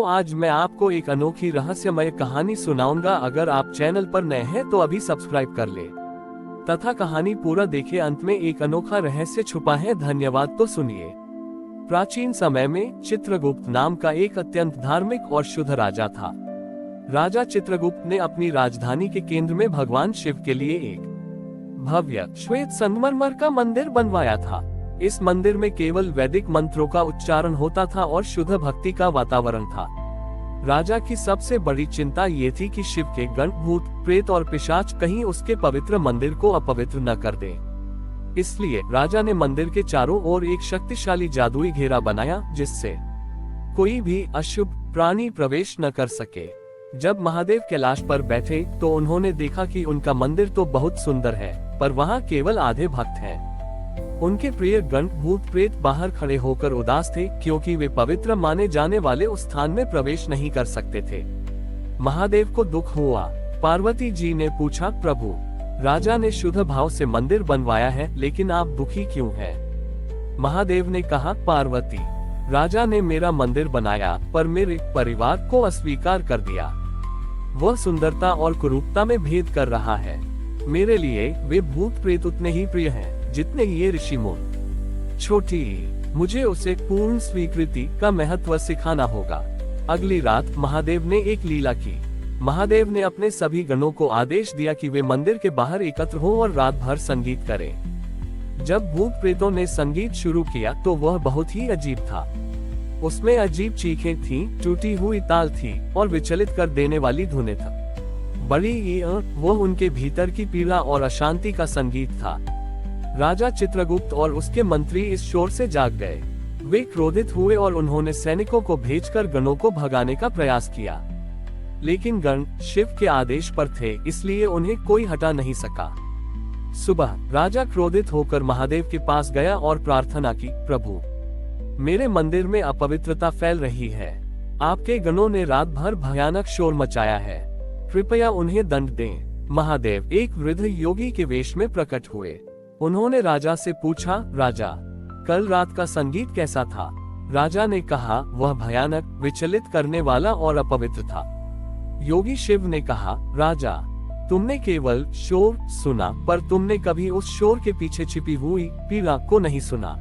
तो आज मैं आपको एक अनोखी रहस्यमय कहानी सुनाऊंगा। अगर आप चैनल पर नए हैं तो अभी सब्सक्राइब कर ले तथा कहानी पूरा देखे। अंत में एक अनोखा रहस्य छुपा है। धन्यवाद। तो सुनिए। प्राचीन समय में चित्रगुप्त नाम का एक अत्यंत धार्मिक और शुद्ध राजा था। राजा चित्रगुप्त ने अपनी राजधानी के केंद्र में भगवान शिव के लिए एक भव्य श्वेत संगमरमर का मंदिर बनवाया था। इस मंदिर में केवल वैदिक मंत्रों का उच्चारण होता था और शुद्ध भक्ति का वातावरण था। राजा की सबसे बड़ी चिंता ये थी कि शिव के गण, भूत, प्रेत और पिशाच कहीं उसके पवित्र मंदिर को अपवित्र न कर दें। इसलिए राजा ने मंदिर के चारों ओर एक शक्तिशाली जादुई घेरा बनाया, जिससे कोई भी अशुभ प्राणी प्रवेश न कर सके। जब महादेव कैलाश पर बैठे तो उन्होंने देखा कि उनका मंदिर तो बहुत सुंदर है, पर वहाँ केवल आधे भक्त हैं। उनके प्रिय गण, भूत, प्रेत बाहर खड़े होकर उदास थे, क्योंकि वे पवित्र माने जाने वाले उस स्थान में प्रवेश नहीं कर सकते थे। महादेव को दुख हुआ। पार्वती जी ने पूछा, प्रभु, राजा ने शुद्ध भाव से मंदिर बनवाया है, लेकिन आप दुखी क्यों हैं? महादेव ने कहा, पार्वती, राजा ने मेरा मंदिर बनाया, पर मेरे परिवार को अस्वीकार कर दिया। वह सुंदरता और कुरूपता में भेद कर रहा है। मेरे लिए वे भूत प्रेत उतने ही प्रिय हैं जितने ये ऋषि मुनि। छोटी, मुझे उसे पूर्ण स्वीकृति का महत्व सिखाना होगा। अगली रात महादेव ने एक लीला की। महादेव ने अपने सभी गणों को आदेश दिया कि वे मंदिर के बाहर एकत्र हों और रात भर संगीत करें। जब भूत प्रेतों ने संगीत शुरू किया तो वह बहुत ही अजीब था। उसमें अजीब चीखें थीं, टूटी हुई ताल थी और विचलित कर देने वाली धुनें थी। बड़ी वो उनके भीतर की पीड़ा और अशांति का संगीत था। राजा चित्रगुप्त और उसके मंत्री इस शोर से जाग गए। वे क्रोधित हुए और उन्होंने सैनिकों को भेजकर गणों को भगाने का प्रयास किया, लेकिन गण शिव के आदेश पर थे, इसलिए उन्हें कोई हटा नहीं सका। सुबह राजा क्रोधित होकर महादेव के पास गया और प्रार्थना की, प्रभु, मेरे मंदिर में अपवित्रता फैल रही है। आपके गणों ने रात भर भयानक शोर मचाया है, कृपया उन्हें दंड दें। महादेव एक वृद्ध योगी के वेश में प्रकट हुए। उन्होंने राजा से पूछा, राजा, कल रात का संगीत कैसा था? राजा ने कहा, वह भयानक, विचलित करने वाला और अपवित्र था। योगी शिव ने कहा, राजा, तुमने केवल शोर सुना, पर तुमने कभी उस शोर के पीछे छिपी हुई पीड़ा को नहीं सुना।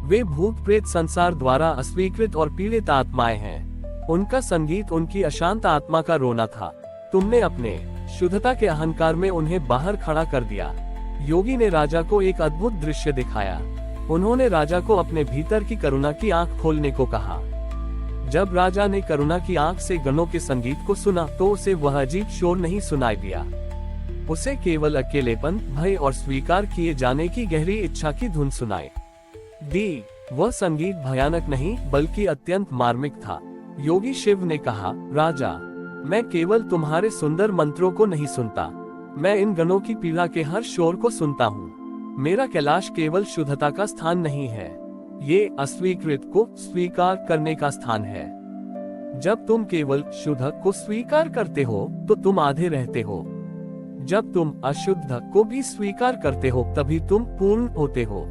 वे भूत प्रेत संसार द्वारा अस्वीकृत और पीड़ित आत्माएं हैं। उनका संगीत उनकी अशांत आत्मा का रोना था। तुमने अपने शुद्धता के अहंकार में उन्हें बाहर खड़ा कर दिया। योगी ने राजा को एक अद्भुत दृश्य दिखाया। उन्होंने राजा को अपने भीतर की करुणा की आंख खोलने को कहा। जब राजा ने करुणा की आंख से गणों के संगीत को सुना तो उसे वह अजीब शोर नहीं सुनाई दिया। उसे केवल अकेलेपन, भय और स्वीकार किए जाने की गहरी इच्छा की धुन सुनाई दी। वह संगीत भयानक नहीं बल्कि अत्यंत मार्मिक था। योगी शिव ने कहा, राजा, मैं केवल तुम्हारे सुंदर मंत्रों को नहीं सुनता, मैं इन गणों की पीड़ा के हर शोर को सुनता हूँ। मेरा कैलाश केवल शुद्धता का स्थान नहीं है, ये अस्वीकृत को स्वीकार करने का स्थान है। जब तुम केवल शुद्ध को स्वीकार करते हो तो तुम आधे रहते हो। जब तुम अशुद्ध को भी स्वीकार करते हो तभी तुम पूर्ण होते हो।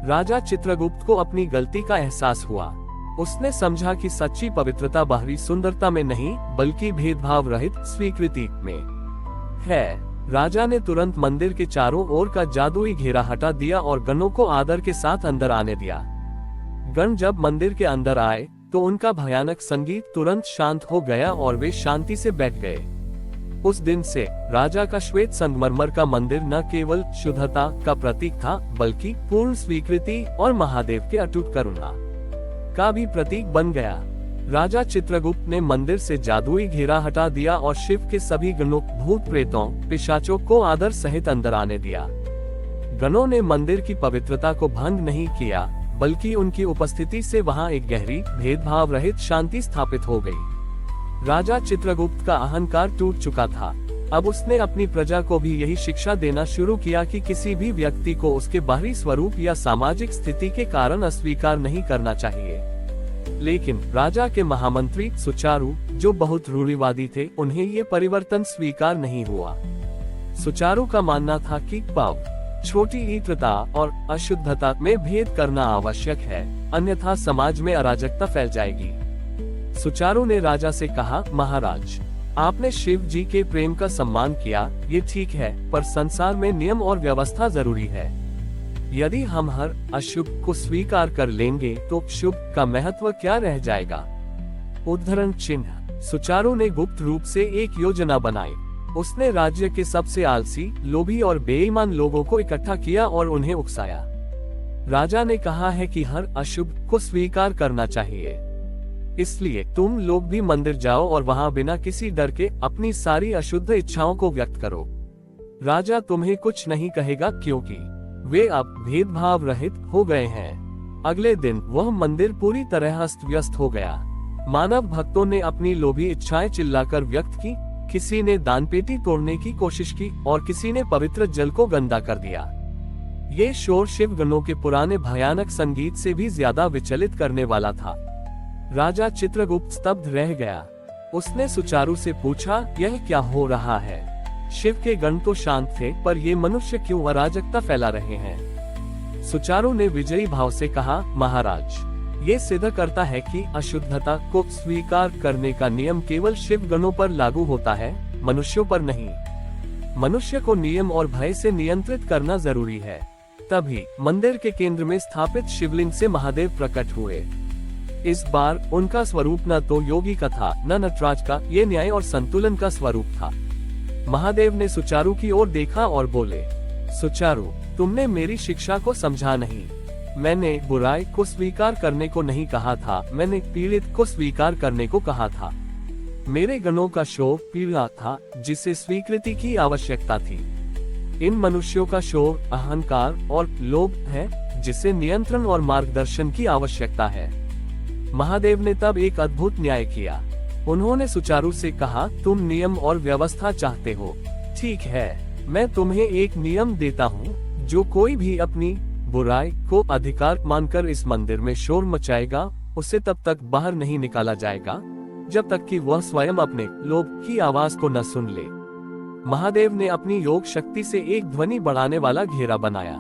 राजा चित्रगुप्त को अपनी गलती का एहसास हुआ। उसने समझा कि सच्ची पवित्रता बाहरी सुंदरता में नहीं बल्कि भेदभाव रहित स्वीकृति में है। राजा ने तुरंत मंदिर के चारों ओर का जादुई घेरा हटा दिया और गणों को आदर के साथ अंदर आने दिया। गण जब मंदिर के अंदर आए तो उनका भयानक संगीत तुरंत शांत हो गया और वे शांति से बैठ गए। उस दिन से राजा का श्वेत संगमरमर का मंदिर न केवल शुद्धता का प्रतीक था बल्कि पूर्ण स्वीकृति और महादेव के अटूट करुणा का भी प्रतीक बन गया। राजा चित्रगुप्त ने मंदिर से जादुई घेरा हटा दिया और शिव के सभी गणों, भूत प्रेतों, पिशाचों को आदर सहित अंदर आने दिया। गणों ने मंदिर की पवित्रता को भंग नहीं किया बल्कि उनकी उपस्थिति से वहां एक गहरी, भेदभाव रहित शांति स्थापित हो गई। राजा चित्रगुप्त का अहंकार टूट चुका था। अब उसने अपनी प्रजा को भी यही शिक्षा देना शुरू किया कि किसी भी व्यक्ति को उसके बाहरी स्वरूप या सामाजिक स्थिति के कारण अस्वीकार नहीं करना चाहिए। लेकिन राजा के महामंत्री सुचारू, जो बहुत रूढ़िवादी थे, उन्हें ये परिवर्तन स्वीकार नहीं हुआ। सुचारू का मानना था कि छोटी इत्रता और अशुद्धता में भेद करना आवश्यक है, अन्यथा समाज में अराजकता फैल जाएगी। सुचारू ने राजा से कहा, महाराज, आपने शिव जी के प्रेम का सम्मान किया, ये ठीक है, पर संसार में नियम और व्यवस्था जरूरी है। यदि हम हर अशुभ को स्वीकार कर लेंगे तो शुभ का महत्व क्या रह जाएगा। उद्धरण चिन्ह। सुचारू ने गुप्त रूप से एक योजना बनाई। उसने राज्य के सबसे आलसी, लोभी और बेईमान लोगों को इकट्ठा किया और उन्हें उकसाया। राजा ने कहा है कि हर अशुभ को स्वीकार करना चाहिए, इसलिए तुम लोग भी मंदिर जाओ और वहां बिना किसी डर के अपनी सारी अशुद्ध इच्छाओं को व्यक्त करो। राजा तुम्हें कुछ नहीं कहेगा, क्योंकि वे अब भेदभाव रहित हो गए हैं। अगले दिन वह मंदिर पूरी तरह अस्त व्यस्त हो गया। मानव भक्तों ने अपनी लोभी इच्छाएं चिल्लाकर व्यक्त की। किसी ने दानपेटी तोड़ने की कोशिश की और किसी ने पवित्र जल को गंदा कर दिया। ये शोर शिवगणों के पुराने भयानक संगीत से भी ज्यादा विचलित करने वाला था। राजा चित्रगुप्त स्तब्ध रह गया। उसने सुचारू से पूछा, यह क्या हो रहा है? शिव के गण तो शांत थे, पर ये मनुष्य क्यों अराजकता फैला रहे हैं? सुचारू ने विजयी भाव से कहा, महाराज, ये सिद्ध करता है कि अशुद्धता को स्वीकार करने का नियम केवल शिव गणों पर लागू होता है, मनुष्यों पर नहीं। मनुष्य को नियम और भय से नियंत्रित करना जरूरी है। तभी मंदिर के केंद्र में स्थापित शिवलिंग से महादेव प्रकट हुए। इस बार उनका स्वरूप न तो योगी का था, न नटराज का, ये न्याय और संतुलन का स्वरूप था। महादेव ने सुचारू की ओर देखा और बोले, सुचारू, तुमने मेरी शिक्षा को समझा नहीं। मैंने बुराई को स्वीकार करने को नहीं कहा था, मैंने पीड़ित को स्वीकार करने को कहा था। मेरे गणों का शोर पीड़ा था, जिसे स्वीकृति की आवश्यकता थी। इन मनुष्यों का शोर अहंकार और लोभ है, जिसे नियंत्रण और मार्गदर्शन की आवश्यकता है। महादेव ने तब एक अद्भुत न्याय किया। उन्होंने सुचारू से कहा, तुम नियम और व्यवस्था चाहते हो, ठीक है, मैं तुम्हें एक नियम देता हूँ। जो कोई भी अपनी बुराई को अधिकार मानकर इस मंदिर में शोर मचाएगा, उसे तब तक बाहर नहीं निकाला जाएगा जब तक कि वह स्वयं अपने लोभ की आवाज को न सुन ले। महादेव ने अपनी योग शक्ति से एक ध्वनि बढ़ाने वाला घेरा बनाया।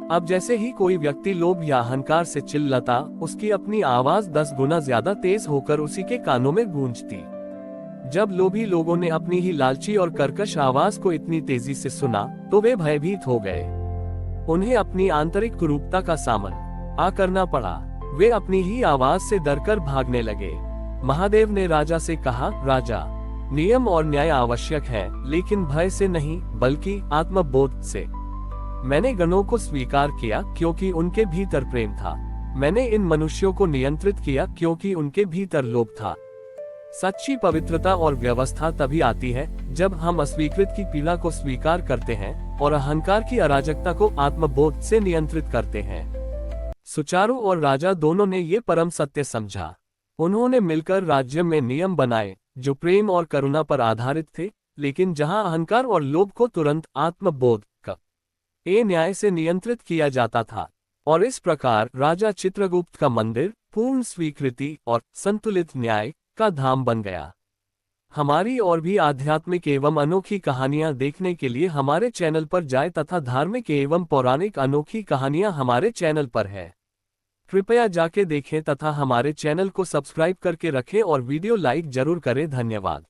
अब जैसे ही कोई व्यक्ति लोभ या अहंकार से चिल्लाता, उसकी अपनी आवाज 10 गुना ज्यादा तेज होकर उसी के कानों में गूंजती। जब लोभी लोगों ने अपनी ही लालची और कर्कश आवाज को इतनी तेजी से सुना, तो वे भयभीत हो गए। उन्हें अपनी आंतरिक कुरूपता का सामना करना पड़ा। वे अपनी ही आवाज से डरकर भागने लगे। महादेव ने राजा से कहा, राजा, नियम और न्याय आवश्यक है, लेकिन भय से नहीं, बल्कि आत्मबोध से। मैंने गणों को स्वीकार किया क्योंकि उनके भीतर प्रेम था। मैंने इन मनुष्यों को नियंत्रित किया क्योंकि उनके भीतर लोभ था। सच्ची पवित्रता और व्यवस्था तभी आती है जब हम अस्वीकृत की पीड़ा को स्वीकार करते हैं और अहंकार की अराजकता को आत्मबोध से नियंत्रित करते हैं। सुचारू और राजा दोनों ने ये परम सत्य समझा। उन्होंने मिलकर राज्य में नियम बनाए जो प्रेम और करुणा पर आधारित थे, लेकिन जहां अहंकार और लोभ को तुरंत आत्मबोध का न्याय से नियंत्रित किया जाता था। और इस प्रकार राजा चित्रगुप्त का मंदिर पूर्ण स्वीकृति और संतुलित न्याय का धाम बन गया। हमारी और भी आध्यात्मिक एवं अनोखी कहानियां देखने के लिए हमारे चैनल पर जाएं तथा धार्मिक एवं पौराणिक अनोखी कहानियां हमारे चैनल पर है। कृपया जाके देखें तथा हमारे चैनल को सब्सक्राइब करके रखें और वीडियो लाइक जरूर करें। धन्यवाद।